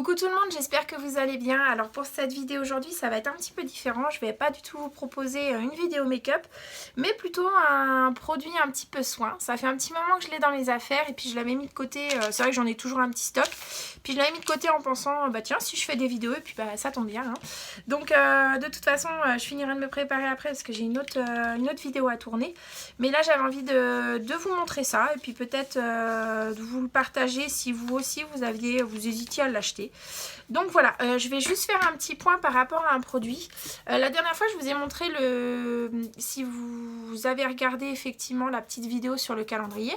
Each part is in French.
Coucou tout le monde, j'espère que vous allez bien. Alors pour cette vidéo aujourd'hui, ça va être un petit peu différent. Je vais pas du tout vous proposer une vidéo make-up, mais plutôt un produit un petit peu soin. Ça fait un petit moment que je l'ai dans mes affaires et puis je l'avais mis de côté. C'est vrai que j'en ai toujours un petit stock. Puis je l'avais mis de côté en pensant, bah tiens, si je fais des vidéos, et puis bah ça tombe bien. Hein. Donc de toute façon, je finirai de me préparer après parce que j'ai une autre vidéo à tourner. Mais là, j'avais envie de vous montrer ça et puis peut-être de vous le partager si vous aussi vous hésitiez à l'acheter. Donc voilà, je vais juste faire un petit point par rapport à un produit. La dernière fois, je vous ai montré si vous avez regardé effectivement la petite vidéo sur le calendrier.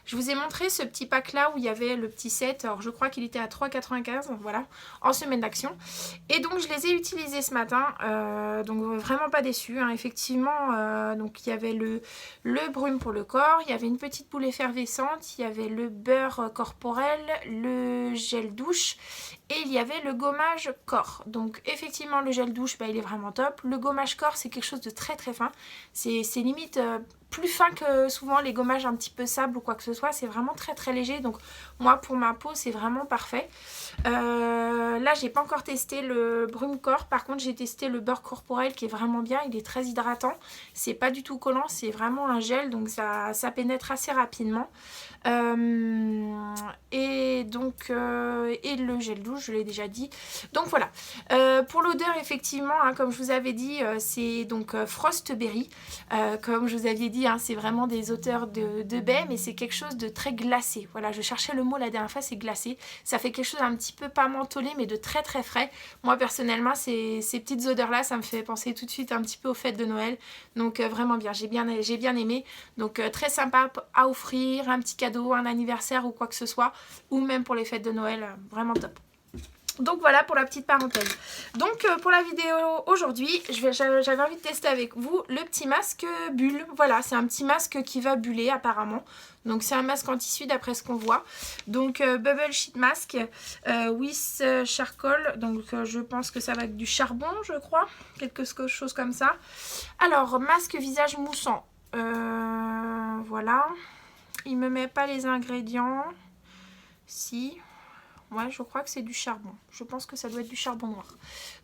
Je vous ai montré ce petit pack là où il y avait le petit set, alors je crois qu'il était à 3,95 voilà, en semaine d'action. Et donc je les ai utilisés ce matin, donc vraiment pas déçue, hein, effectivement. Donc il y avait le brume pour le corps, il y avait une petite boule effervescente, il y avait le beurre corporel, le gel douche et il y avait le gommage corps. Donc effectivement le gel douche, bah, il est vraiment top. Le gommage corps, c'est quelque chose de très très fin, c'est limite... plus fin que souvent les gommages un petit peu sable ou quoi que ce soit, c'est vraiment très très léger, donc moi pour ma peau c'est vraiment parfait. Là j'ai pas encore testé le brume corps, par contre j'ai testé le beurre corporel qui est vraiment bien, il est très hydratant, c'est pas du tout collant, c'est vraiment un gel, donc ça pénètre assez rapidement. Et donc et le gel douche, je l'ai déjà dit. Donc voilà, pour l'odeur effectivement, hein, comme je vous avais dit, c'est donc Frostberry, comme je vous avais dit, hein, c'est vraiment des odeurs de baie, mais c'est quelque chose de très glacé. Voilà, je cherchais le mot la dernière fois, c'est glacé. Ça fait quelque chose un petit peu pas mentholé, mais de très très frais. Moi personnellement, ces petites odeurs là, ça me fait penser tout de suite un petit peu aux fêtes de Noël. Donc vraiment bien, j'ai bien aimé. Donc très sympa à offrir, un petit cadeau, un anniversaire ou quoi que ce soit, ou même pour les fêtes de Noël, vraiment top. Donc voilà pour la petite parenthèse. Donc pour la vidéo aujourd'hui, j'avais envie de tester avec vous le petit masque bulle. Voilà, c'est un petit masque qui va buller apparemment. Donc c'est un masque en tissu d'après ce qu'on voit. Donc Bubble Sheet Mask with Charcoal. Donc je pense que ça va être du charbon, je crois. Quelque chose comme ça. Alors, masque visage moussant. Voilà. Il me met pas les ingrédients. Si... Ouais, je crois que c'est du charbon. Je pense que ça doit être du charbon noir.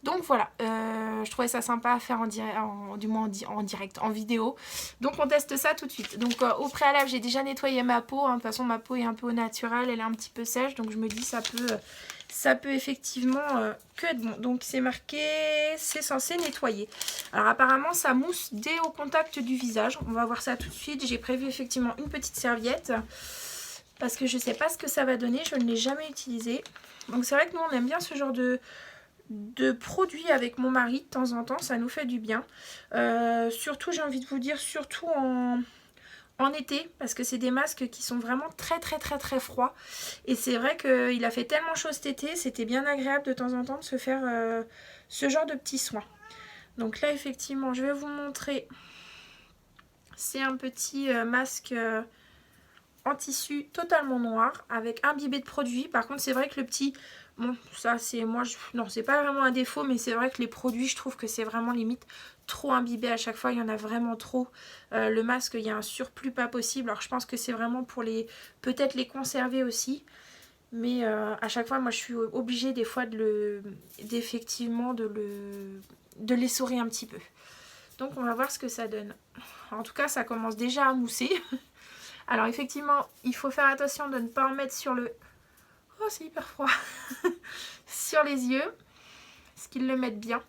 Donc voilà, je trouvais ça sympa à faire du moins en direct, en vidéo. Donc on teste ça tout de suite. Donc au préalable, j'ai déjà nettoyé ma peau. Hein. De toute façon, ma peau est un peu au naturel, elle est un petit peu sèche. Donc je me dis ça peut effectivement que être bon. Donc c'est marqué, c'est censé nettoyer. Alors apparemment, ça mousse dès au contact du visage. On va voir ça tout de suite. J'ai prévu effectivement une petite serviette. Parce que je ne sais pas ce que ça va donner, je ne l'ai jamais utilisé. Donc c'est vrai que nous on aime bien ce genre de produit avec mon mari de temps en temps, ça nous fait du bien. Surtout j'ai envie de vous dire, surtout en été, parce que c'est des masques qui sont vraiment très très très très froids. Et c'est vrai qu'il a fait tellement chaud cet été, c'était bien agréable de temps en temps de se faire ce genre de petits soins. Donc là effectivement je vais vous montrer, c'est un petit masque... en tissu totalement noir avec imbibé de produits. Par contre c'est vrai que le petit, bon ça c'est moi, non c'est pas vraiment un défaut, mais c'est vrai que les produits je trouve que c'est vraiment limite trop imbibé à chaque fois, il y en a vraiment trop. Le masque, il y a un surplus pas possible, alors je pense que c'est vraiment pour peut-être les conserver aussi. Mais à chaque fois moi je suis obligée des fois d'effectivement de l'essorer un petit peu. Donc on va voir ce que ça donne. En tout cas ça commence déjà à mousser. Alors effectivement, il faut faire attention de ne pas en mettre sur le... Oh, c'est hyper froid. Sur les yeux. Est-ce qu'ils le mettent bien?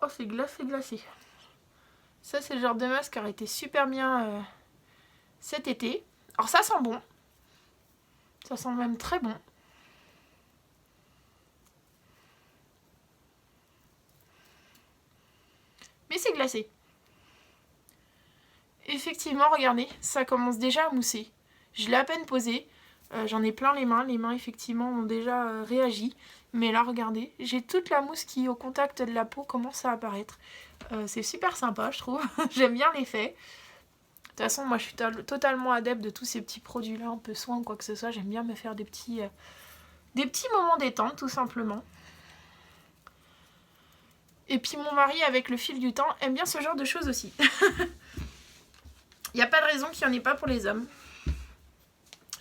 Oh, c'est glacé, glacé. Ça, c'est le genre de masque qui aurait été super bien cet été. Alors ça sent bon. Ça sent même très bon. Mais c'est glacé. Effectivement, regardez, ça commence déjà à mousser. Je l'ai à peine posé. J'en ai plein les mains. Les mains, effectivement, ont déjà réagi. Mais là, regardez, j'ai toute la mousse qui, au contact de la peau, commence à apparaître. C'est super sympa, je trouve. J'aime bien l'effet. De toute façon, moi, je suis totalement adepte de tous ces petits produits-là, un peu soin ou quoi que ce soit. J'aime bien me faire des petits moments détente, tout simplement. Et puis mon mari, avec le fil du temps, aime bien ce genre de choses aussi. Il n'y a pas de raison qu'il n'y en ait pas pour les hommes.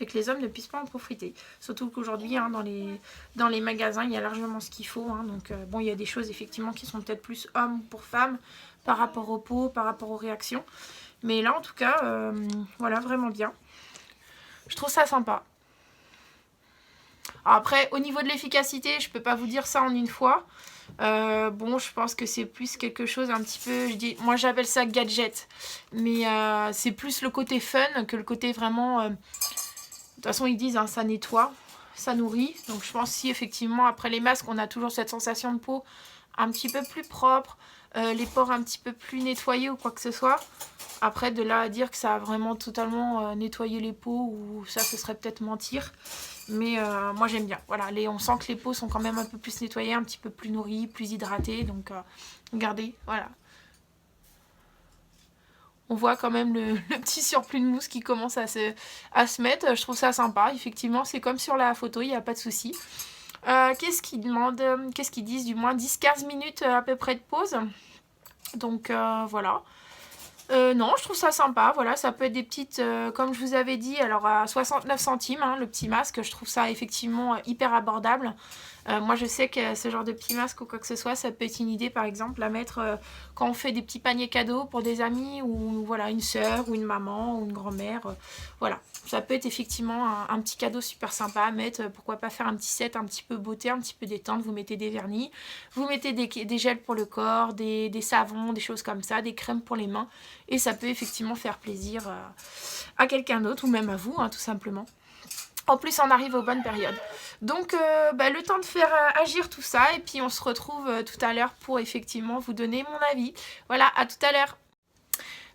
et que les hommes ne puissent pas en profiter. Surtout qu'aujourd'hui, hein, dans les magasins, il y a largement ce qu'il faut. Hein, donc bon, il y a des choses effectivement qui sont peut-être plus hommes pour femmes par rapport aux peaux, par rapport aux réactions. Mais là, en tout cas, voilà, vraiment bien. Je trouve ça sympa. Alors après, au niveau de l'efficacité, je peux pas vous dire ça en une fois. Bon, je pense que c'est plus quelque chose un petit peu... moi, j'appelle ça gadget. Mais c'est plus le côté fun que le côté vraiment... de toute façon, ils disent, hein, ça nettoie, ça nourrit. Donc, je pense si effectivement, après les masques, on a toujours cette sensation de peau un petit peu plus propre, les pores un petit peu plus nettoyés ou quoi que ce soit. Après, de là à dire que ça a vraiment totalement nettoyé les peaux, ou ça, ce serait peut-être mentir. Mais moi, j'aime bien. Voilà, on sent que les peaux sont quand même un peu plus nettoyées, un petit peu plus nourries, plus hydratées. Donc, regardez, voilà. On voit quand même le petit surplus de mousse qui commence à se mettre. Je trouve ça sympa. Effectivement, c'est comme sur la photo, il n'y a pas de souci. Qu'est-ce qu'ils demandent? Qu'est-ce qu'ils disent? Du moins 10-15 minutes à peu près de pause. Donc, voilà. Non, je trouve ça sympa, voilà, ça peut être des petites, comme je vous avais dit, alors à 69 centimes, hein, le petit masque, je trouve ça effectivement hyper abordable. Moi je sais que ce genre de petit masque ou quoi que ce soit, ça peut être une idée par exemple à mettre quand on fait des petits paniers cadeaux pour des amis ou voilà, une soeur ou une maman ou une grand-mère, voilà. Ça peut être effectivement un petit cadeau super sympa à mettre, pourquoi pas faire un petit set un petit peu beauté, un petit peu détente, vous mettez des vernis, vous mettez des gels pour le corps, des savons, des choses comme ça, des crèmes pour les mains, et ça peut effectivement faire plaisir à quelqu'un d'autre ou même à vous, hein, tout simplement. En plus, on arrive aux bonnes périodes. Donc, le temps de faire agir tout ça, et puis on se retrouve tout à l'heure pour effectivement vous donner mon avis. Voilà, à tout à l'heure.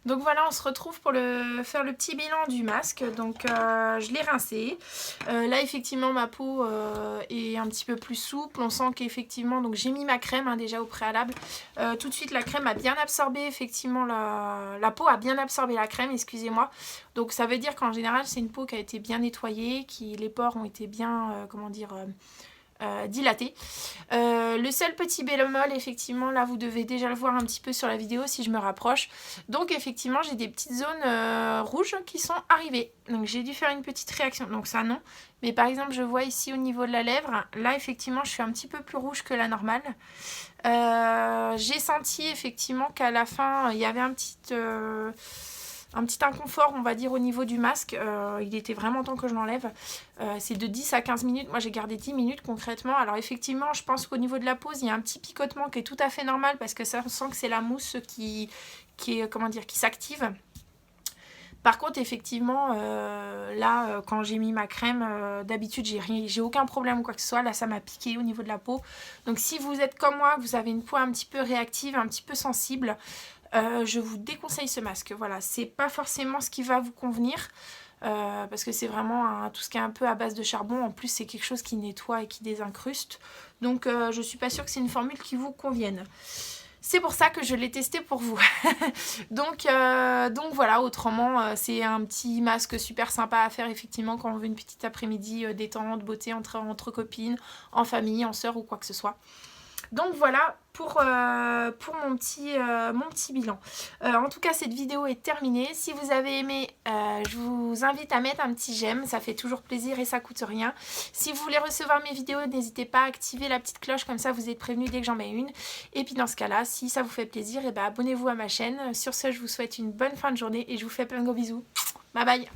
Donc voilà, on se retrouve pour faire le petit bilan du masque. Donc je l'ai rincé. Là effectivement ma peau est un petit peu plus souple. On sent qu'effectivement, donc j'ai mis ma crème hein, déjà au préalable. Tout de suite la crème a bien absorbé, effectivement la peau a bien absorbé la crème, excusez-moi. Donc ça veut dire qu'en général c'est une peau qui a été bien nettoyée, les pores ont été bien, dilaté. Le seul petit bémol, effectivement, là vous devez déjà le voir un petit peu sur la vidéo si je me rapproche. Donc effectivement j'ai des petites zones rouges qui sont arrivées. Donc j'ai dû faire une petite réaction. Donc ça non. Mais par exemple je vois ici au niveau de la lèvre, là effectivement je suis un petit peu plus rouge que la normale. J'ai senti effectivement qu'à la fin il y avait un petit inconfort, on va dire, au niveau du masque. Il était vraiment temps que je l'enlève. C'est de 10 à 15 minutes. Moi, j'ai gardé 10 minutes concrètement. Alors, effectivement, je pense qu'au niveau de la pose, il y a un petit picotement qui est tout à fait normal parce que ça, on sent que c'est la mousse qui s'active. Par contre, effectivement, là, quand j'ai mis ma crème, d'habitude, j'ai aucun problème ou quoi que ce soit. Là, ça m'a piqué au niveau de la peau. Donc, si vous êtes comme moi, que vous avez une peau un petit peu réactive, un petit peu sensible, je vous déconseille ce masque. Voilà, c'est pas forcément ce qui va vous convenir. Parce que c'est vraiment tout ce qui est un peu à base de charbon. En plus, c'est quelque chose qui nettoie et qui désincruste. Donc, je suis pas sûre que c'est une formule qui vous convienne. C'est pour ça que je l'ai testé pour vous. donc voilà, autrement, c'est un petit masque super sympa à faire effectivement quand on veut une petite après-midi détente, beauté entre copines, en famille, en sœur ou quoi que ce soit. Donc voilà pour mon petit bilan. En tout cas, cette vidéo est terminée. Si vous avez aimé, je vous invite à mettre un petit j'aime. Ça fait toujours plaisir et ça coûte rien. Si vous voulez recevoir mes vidéos, n'hésitez pas à activer la petite cloche. Comme ça, vous êtes prévenus dès que j'en mets une. Et puis dans ce cas-là, si ça vous fait plaisir, abonnez-vous à ma chaîne. Sur ce, je vous souhaite une bonne fin de journée et je vous fais plein de gros bisous. Bye bye!